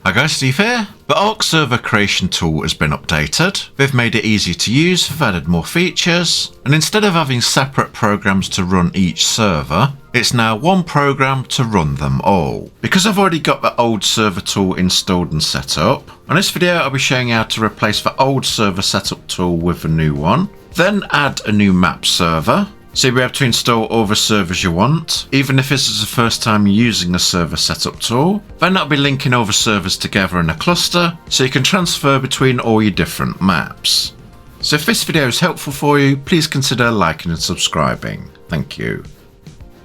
Hi guys, Steve here. The Ark Server Creation Tool has been updated. They've made it easier to use, they've added more features, and instead of having separate programs to run each server, it's now one program to run them all. Because I've already got the old server tool installed and set up, on this video I'll be showing you how to replace the old server setup tool with a new one, then add a new map server, so you'll be able to install all the servers you want, even if this is the first time you're using a server setup tool. Then I'll be linking all the servers together in a cluster, so you can transfer between all your different maps. So if this video is helpful for you, please consider liking and subscribing. Thank you.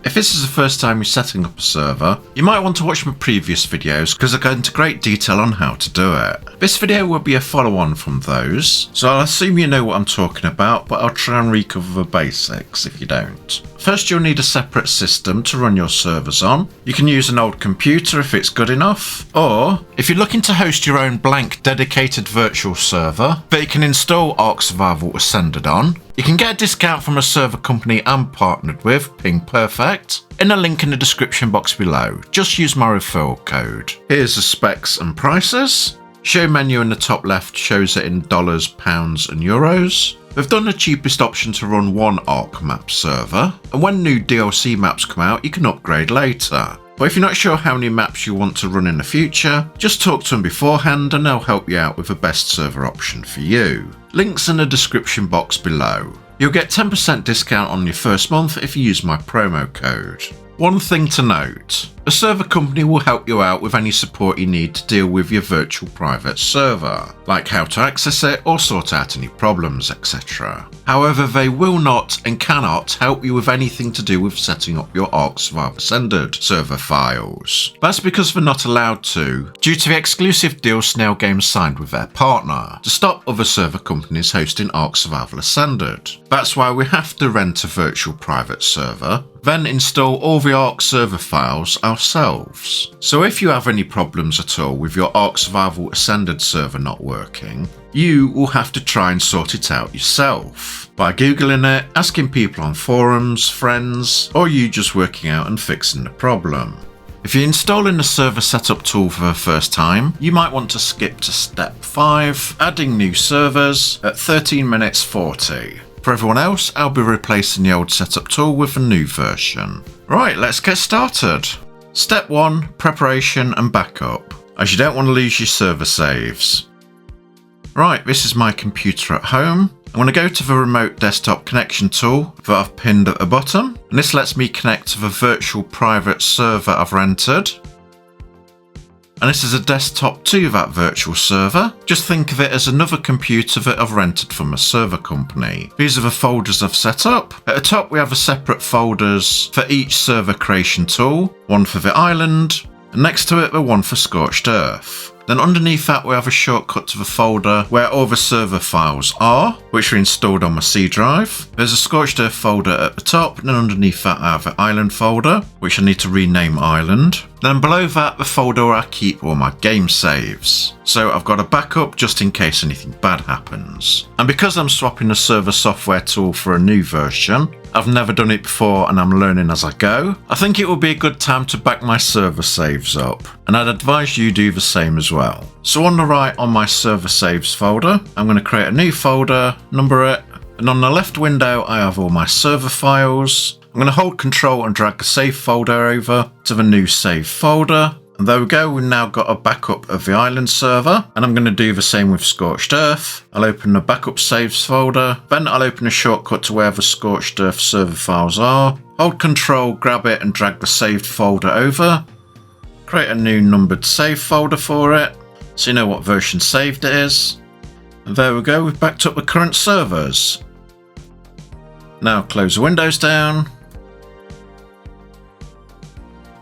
If this is the first time you're setting up a server, you might want to watch my previous videos because I go into great detail on how to do it. This video will be a follow-on from those, so I'll assume you know what I'm talking about, but I'll try and recover the basics if you don't. First, you'll need a separate system to run your servers on. You can use an old computer if it's good enough, or if you're looking to host your own blank dedicated virtual server that you can install Ark Survival Ascended on, you can get a discount from a server company I'm partnered with, Ping Perfect, in a link in the description box below. Just use my referral code. Here's the specs and prices. Show menu in the top left shows it in dollars, pounds and euros. We've done the cheapest option to run one Ark map server, and when new DLC maps come out you can upgrade later. But if you're not sure how many maps you want to run in the future, just talk to them beforehand and they'll help you out with the best server option for you. Links in the description box below. You'll get 10% discount on your first month if you use my promo code. One thing to note, a server company will help you out with any support you need to deal with your virtual private server, like how to access it or sort out any problems, etc. However, they will not and cannot help you with anything to do with setting up your Ark Survival Ascended server files. That's because they're not allowed to, due to the exclusive deal Snail Games signed with their partner, to stop other server companies hosting Ark Survival Ascended. That's why we have to rent a virtual private server, then install all the Ark server files ourselves. So if you have any problems at all with your Ark Survival Ascended server not working, you will have to try and sort it out yourself, by googling it, asking people on forums, friends, or you just working out and fixing the problem. If you're installing the server setup tool for the first time, you might want to skip to step 5, adding new servers at 13 minutes 40. For everyone else, I'll be replacing the old setup tool with a new version. Right, let's get started. Step 1, preparation and backup, as you don't want to lose your server saves. Right, this is my computer at home. I'm going to go to the remote desktop connection tool that I've pinned at the bottom, and this lets me connect to the virtual private server I've rented. And this is a desktop to that virtual server. Just think of it as another computer that I've rented from a server company. These are the folders I've set up. At the top we have the separate folders for each server creation tool, one for the island, and next to it the one for Scorched Earth. Then underneath that we have a shortcut to the folder where all the server files are, which are installed on my C drive. There's a Scorched Earth folder at the top, and then underneath that I have the island folder, which I need to rename island. Then below that the folder where I keep all my game saves. So I've got a backup just in case anything bad happens. And because I'm swapping the server software tool for a new version, I've never done it before and I'm learning as I go, I think it would be a good time to back my server saves up, and I'd advise you do the same as well. So on the right on my server saves folder, I'm going to create a new folder, number it, and on the left window I have all my server files. I'm going to hold Control and drag the save folder over to the new save folder. And there we go, we've now got a backup of the island server, and I'm going to do the same with Scorched Earth. I'll open the backup saves folder, then I'll open a shortcut to where the Scorched Earth server files are, hold Control, grab it and drag the saved folder over, create a new numbered save folder for it, so you know what version saved it is. And there we go, we've backed up the current servers. Now close the windows down,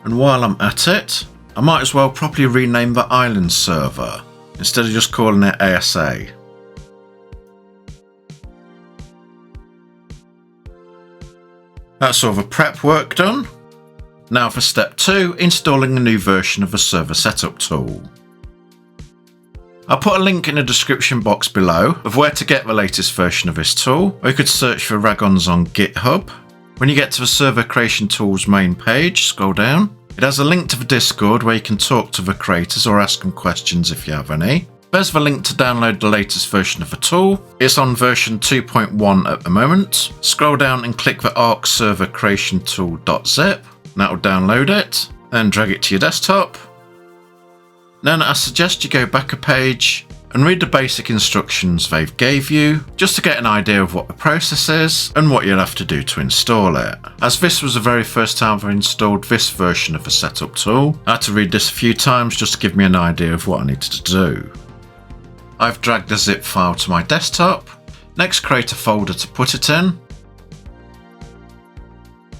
and while I'm at it, I might as well properly rename the island server, instead of just calling it ASA. That's all the prep work done. Now for step 2, installing a new version of the server setup tool. I'll put a link in the description box below of where to get the latest version of this tool, or you could search for Ragons on GitHub. When you get to the Server Creation Tool's main page, scroll down, It has a link to the Discord where you can talk to the creators or ask them questions if you have any. There's the link to download the latest version of the tool. It's on version 2.1 at the moment. Scroll down and click the Ark Server Creation Tool.zip. That'll download it. Then drag it to your desktop. Then I suggest you go back a page and read the basic instructions they've gave you, just to get an idea of what the process is and what you'll have to do to install it. As this was the very first time I installed this version of the setup tool, I had to read this a few times just to give me an idea of what I needed to do. I've dragged the zip file to my desktop. Next, create a folder to put it in.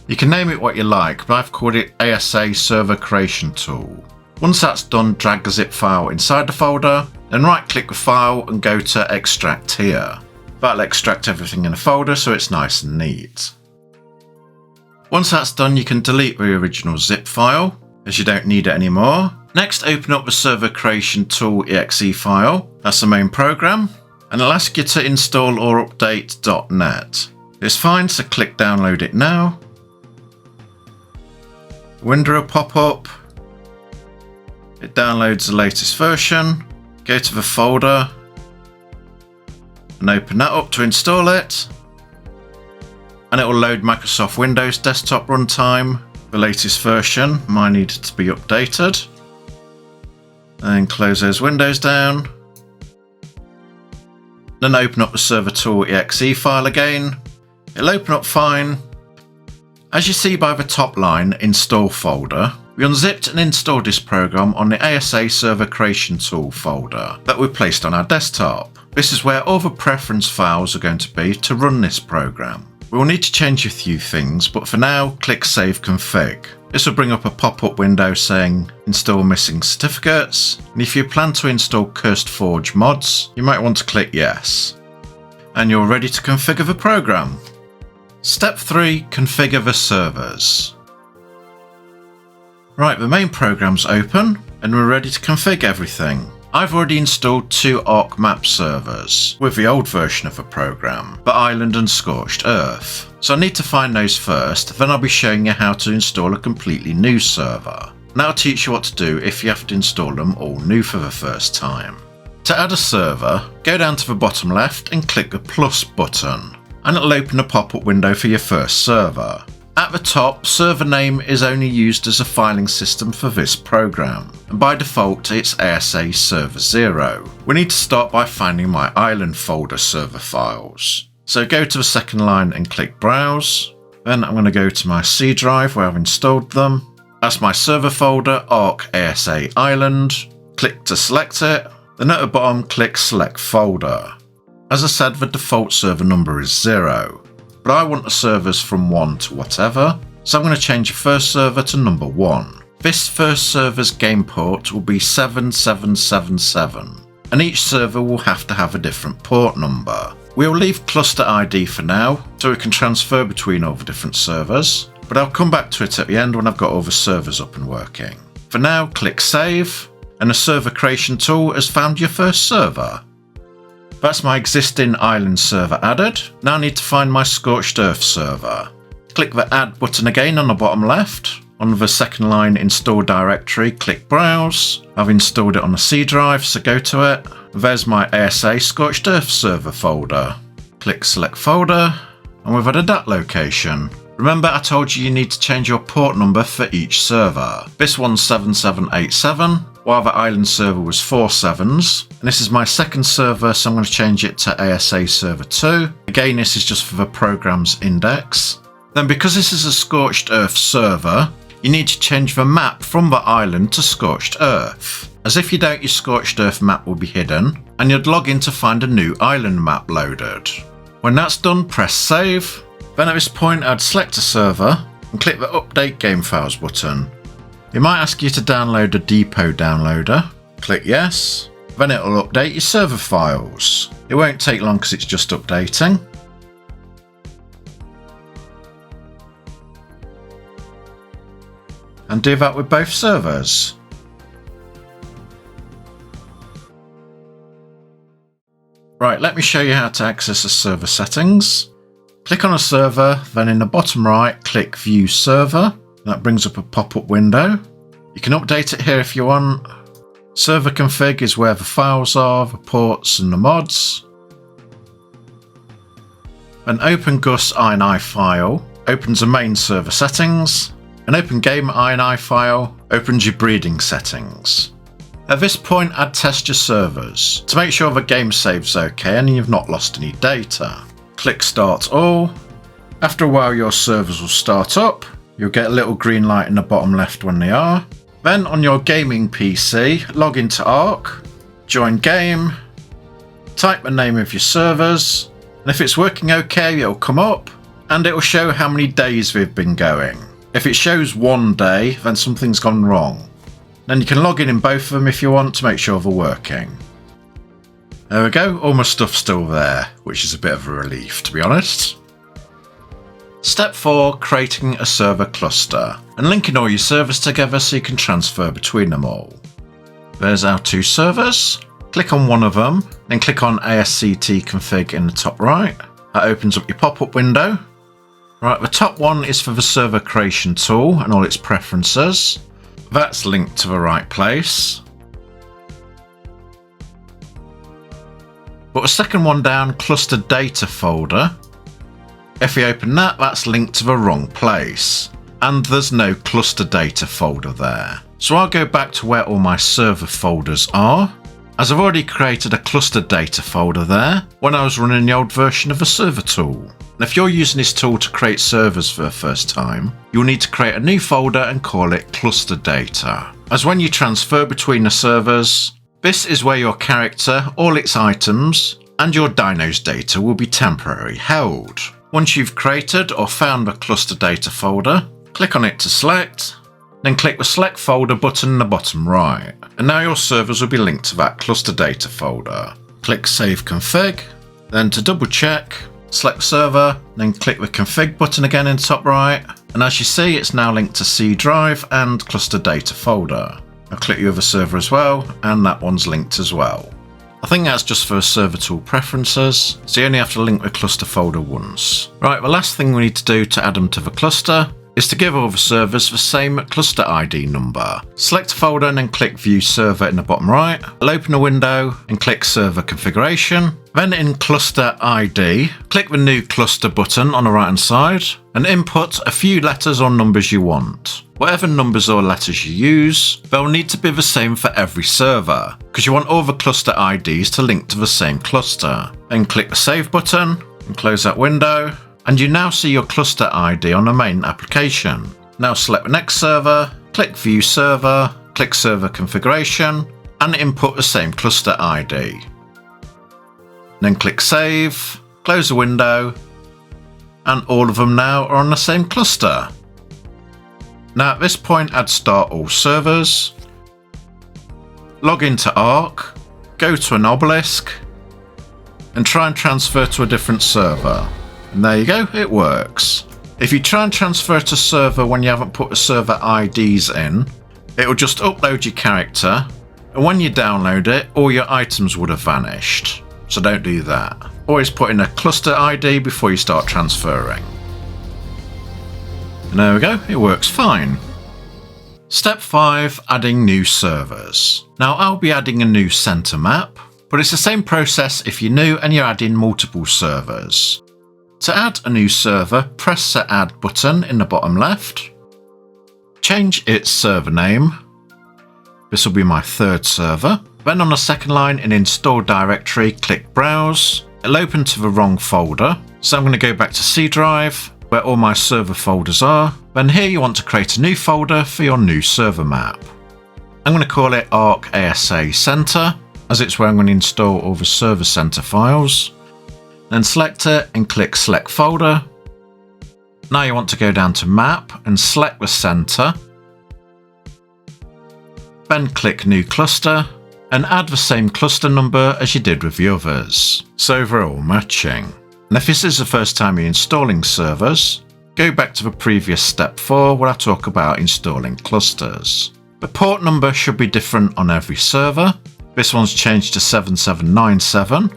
You can name it what you like, but I've called it ASA Server Creation Tool. Once that's done, drag the zip file inside the folder, then right click the file and go to extract here. That'll extract everything in the folder so it's nice and neat. Once that's done, you can delete the original zip file as you don't need it anymore. Next, open up the Server Creation Tool exe file. That's the main program, and it'll ask you to install or update .NET. It's fine, so click download it now. Window will pop up. It downloads the latest version. Go to the folder and open that up to install it. And it will load Microsoft Windows Desktop Runtime, the latest version. Mine needed to be updated. And close those windows down. Then open up the Server Tool exe file again. It'll open up fine. As you see by the top line, Install folder, we unzipped and installed this program on the ASA Server Creation Tool folder that we placed on our desktop. This is where all the preference files are going to be to run this program. We will need to change a few things, but for now, click Save Config. This will bring up a pop-up window saying Install Missing Certificates, and if you plan to install Cursed Forge mods, you might want to click Yes. And you're ready to configure the program. Step 3. Configure the servers. Right, the main program's open and we're ready to configure everything. I've already installed 2 Ark map servers with the old version of the program, the Island and Scorched Earth. So I need to find those first, then I'll be showing you how to install a completely new server. Now I'll teach you what to do if you have to install them all new for the first time. To add a server, go down to the bottom left and click the plus button, and it'll open a pop-up window for your first server. At the top, server name is only used as a filing system for this program, and by default it's ASA Server 0. We need to start by finding my Island folder server files. So go to the second line and click Browse. Then I'm going to go to my C drive where I've installed them. That's my server folder, Ark ASA Island. Click to select it. Then at the bottom, click Select Folder. As I said, the default server number is 0. But I want the servers from 1 to whatever, so I'm going to change the first server to number 1. This first server's game port will be 7777, and each server will have to have a different port number. We'll leave cluster ID for now, so we can transfer between all the different servers, but I'll come back to it at the end when I've got all the servers up and working. For now, click Save, and the Server Creation Tool has found your first server. That's my existing Island server added. Now I need to find my Scorched Earth server. Click the Add button again on the bottom left. On the second line Install Directory, click Browse. I've installed it on a C drive, so go to it. There's my ASA Scorched Earth server folder. Click Select Folder, and we've added that location. Remember I told you need to change your port number for each server. This one's 7787. While the Island server was 4 7s, and this is my second server, so I'm going to change it to ASA Server 2. Again, this is just for the program's index. Then because this is a Scorched Earth server, you need to change the map from the Island to Scorched Earth. As if you don't, your Scorched Earth map will be hidden, and you'd log in to find a new Island map loaded. When that's done, press Save. Then at this point, I'd select a server and click the Update Game Files button. It might ask you to download a depot downloader. Click Yes. Then it will update your server files. It won't take long because it's just updating. And do that with both servers. Right, let me show you how to access the server settings. Click on a server, then in the bottom right, click View Server. That brings up a pop-up window. You can update it here if you want. Server config is where the files are, the ports and the mods. An OpenGus INI file opens the main server settings. An OpenGame INI file opens your breeding settings. At this point, add test your servers to make sure the game save's okay and you've not lost any data. Click Start All. After a while, your servers will start up. You'll get a little green light in the bottom left when they are. Then on your gaming PC, log into Ark, join game, type the name of your servers, and if it's working okay, it'll come up and it'll show how many days they've been going. If it shows 1 day, then something's gone wrong. Then you can log in both of them if you want to make sure they're working. There we go, all my stuff's still there, which is a bit of a relief to be honest. Step 4, creating a server cluster and linking all your servers together so you can transfer between them all. There's our 2 servers. Click on one of them, then click on ASCT config in the top right. That opens up your pop-up window. Right, the top one is for the server creation tool and all its preferences. That's linked to the right place. But the second one down, cluster data folder. If you open that, that's linked to the wrong place. And there's no cluster data folder there. So I'll go back to where all my server folders are, as I've already created a cluster data folder there when I was running the old version of the server tool. And if you're using this tool to create servers for the first time, you'll need to create a new folder and call it cluster data. As when you transfer between the servers, this is where your character, all its items, and your Dino's data will be temporarily held. Once you've created or found the cluster data folder, click on it to select, then click the select folder button in the bottom right, and now your servers will be linked to that cluster data folder. Click Save Config, then to double check, select server, then click the config button again in the top right, and as you see it's now linked to C drive and cluster data folder. I'll click the other server as well, and that one's linked as well. I think that's just for server tool preferences, so you only have to link the cluster folder once. Right, the last thing we need to do to add them to the cluster is to give all the servers the same cluster ID number. Select a folder and then click View Server in the bottom right. I'll open a window and click Server Configuration. Then in Cluster ID, click the New Cluster button on the right hand side and input a few letters or numbers you want. Whatever numbers or letters you use, they'll need to be the same for every server, because you want all the cluster IDs to link to the same cluster. Then click the Save button and close that window. And you now see your cluster ID on the main application. Now select the next server, click View Server, click Server Configuration, and input the same cluster ID. Then click Save, close the window, and all of them now are on the same cluster. Now at this point, add Start All Servers, log into Ark, go to an obelisk, and try and transfer to a different server. And there you go, it works. If you try and transfer to a server when you haven't put the server IDs in, it will just upload your character, and when you download it, all your items would have vanished. So don't do that. Always put in a cluster ID before you start transferring. And there we go, it works fine. Step 5, adding new servers. Now I'll be adding a new center map, but it's the same process if you're new and you're adding multiple servers. To add a new server, press the Add button in the bottom left. Change its server name. This will be my third server. Then on the second line in Install Directory, click Browse. It'll open to the wrong folder. So I'm going to go back to C drive, where all my server folders are. Then here you want to create a new folder for your new server map. I'm going to call it Ark ASA Center, as it's where I'm going to install all the server center files. Then select it and click Select Folder. Now you want to go down to Map and select the center. Then click New Cluster and add the same cluster number as you did with the others, so they're all matching. And if this is the first time you're installing servers, go back to the previous step 4 where I talk about installing clusters. The port number should be different on every server. This one's changed to 7797.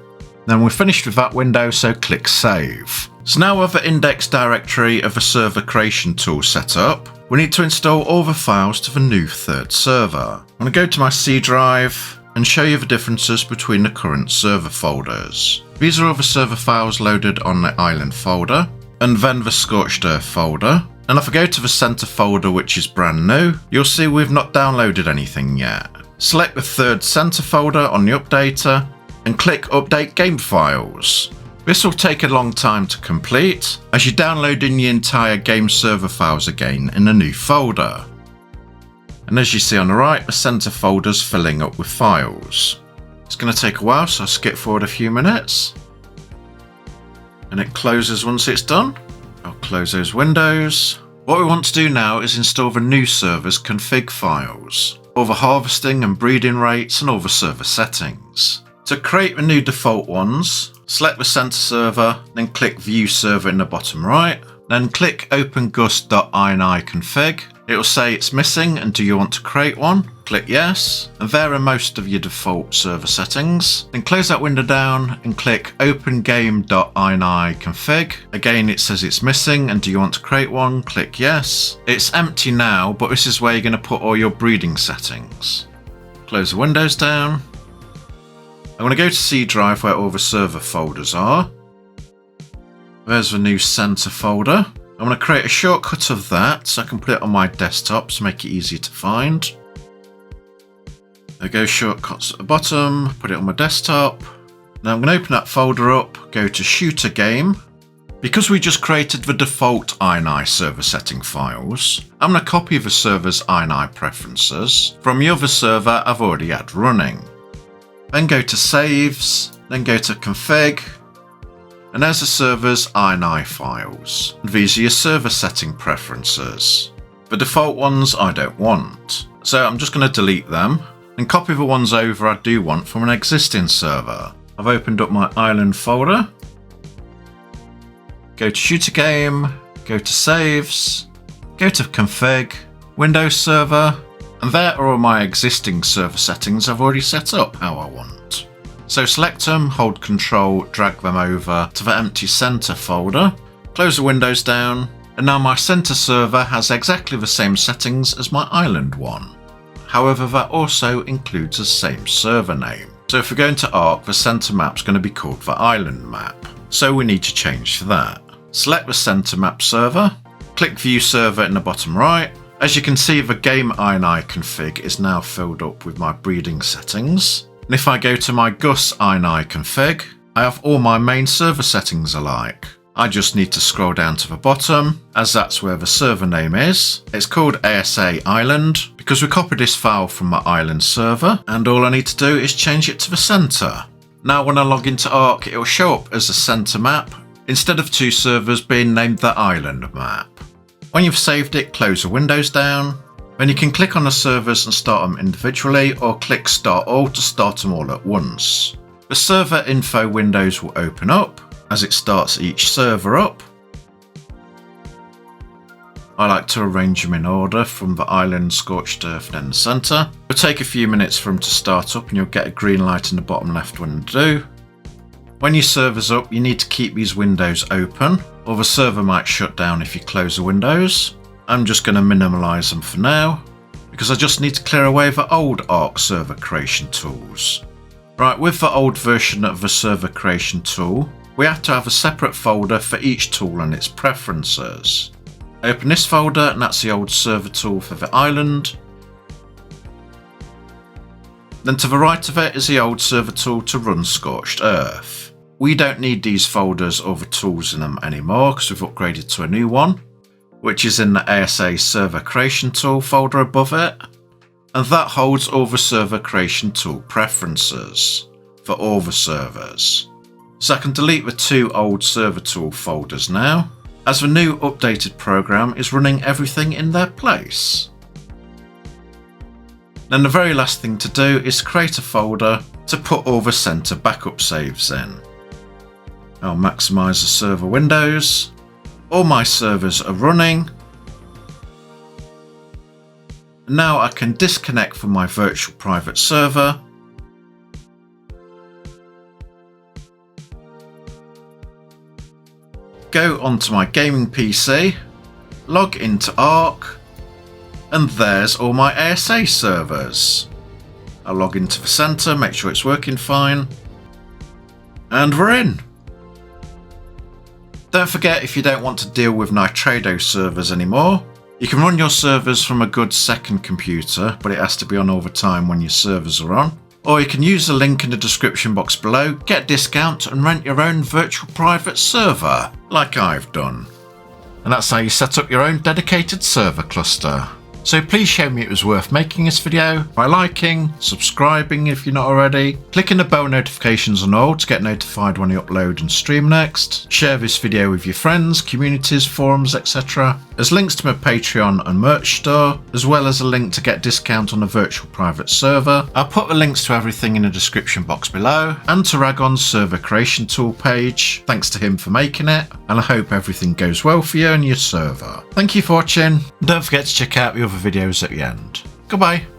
Then we're finished with that window, so click Save. So now with the index directory of the server creation tool set up, we need to install all the files to the new third server. I'm going to go to my C drive and show you the differences between the current server folders. These are all the server files loaded on the island folder, and then the scorched earth folder. And if I go to the center folder, which is brand new, you'll see we've not downloaded anything yet. Select the third center folder on the updater and click update game files. This will take a long time to complete as you're downloading the entire game server files again in a new folder. And as you see on the right, the center folder's filling up with files. It's going to take a while, so I'll skip forward a few minutes. And it closes once it's done. I'll close those windows. What we want to do now is install the new server's config files, all the harvesting and breeding rates and all the server settings. To create the new default ones, select the center server, then click View Server in the bottom right, then click Open gus.ini config. It will say it's missing and do you want to create one? Click yes, and there are most of your default server settings. Then close that window down and click Open game.ini config. Again, it says it's missing and do you want to create one? Click yes. It's empty now, but this is where you're going to put all your breeding settings. Close the windows down. I'm going to go to C drive where all the server folders are. There's the new center folder. I'm going to create a shortcut of that so I can put it on my desktop to make it easier to find. There go, shortcuts at the bottom, put it on my desktop. Now I'm going to open that folder up, go to shooter game. Because we just created the default ini server setting files, I'm going to copy the server's ini preferences from the other server I've already had running. Then go to saves, then go to config, and there's the server's ini files. These are your server setting preferences. The default ones I don't want, so I'm just going to delete them and copy the ones over I do want from an existing server. I've opened up my island folder, go to shooter game, go to saves, go to config, Windows server, and there are all my existing server settings I've already set up how I want. So select them, hold Control, drag them over to the empty center folder, close the windows down, and now my center server has exactly the same settings as my island one. However, that also includes the same server name. So if we're going to Ark, the center map's going to be called the island map. So we need to change that. Select the center map server, click View Server in the bottom right. As you can see, the game ini config is now filled up with my breeding settings. And if I go to my gus ini config, I have all my main server settings alike. I just need to scroll down to the bottom, as that's where the server name is. It's called ASA Island, because we copied this file from my island server, and all I need to do is change it to the center. Now when I log into Ark, it will show up as a center map, instead of two servers being named the island map. When you've saved it, close the windows down. Then you can click on the servers and start them individually, or click Start All to start them all at once. The server info windows will open up as it starts each server up. I like to arrange them in order from the island, scorched earth, then the center. It'll take a few minutes for them to start up and you'll get a green light in the bottom left when they do. When your server's up, you need to keep these windows open, or the server might shut down if you close the windows. I'm just going to minimize them for now, because I just need to clear away the old Ark Server Creation tools. Right, with the old version of the Server Creation tool, we have to have a separate folder for each tool and its preferences. Open this folder, and that's the old server tool for the island. Then to the right of it is the old server tool to run Scorched Earth. We don't need these folders or the tools in them anymore because we've upgraded to a new one, which is in the ASA Server Creation Tool folder above it. And that holds all the Server Creation Tool preferences for all the servers. So I can delete the two old server tool folders now, as the new updated program is running everything in their place. Then the very last thing to do is create a folder to put all the center backup saves in. I'll maximize the server windows. All my servers are running. Now I can disconnect from my virtual private server. go onto my gaming PC, log into Ark, and there's all my ASA servers. I'll log into the centre, make sure it's working fine, and we're in. Don't forget, if you don't want to deal with Nitrado servers anymore, you can run your servers from a good second computer, but it has to be on all the time when your servers are on. Or you can use the link in the description box below, get a discount and rent your own virtual private server, like I've done. And that's how you set up your own dedicated server cluster. So please show me it was worth making this video by liking, subscribing if you're not already, clicking the bell notifications on all to get notified when I upload and stream next, share this video with your friends, communities, forums, etc. There's links to my Patreon and merch store, as well as a link to get discount on a virtual private server. I'll put the links to everything in the description box below, and to Ragon's Server Creation Tool page. Thanks to him for making it, and I hope everything goes well for you and your server. Thank you for watching, and don't forget to check out the other videos at the end. Goodbye.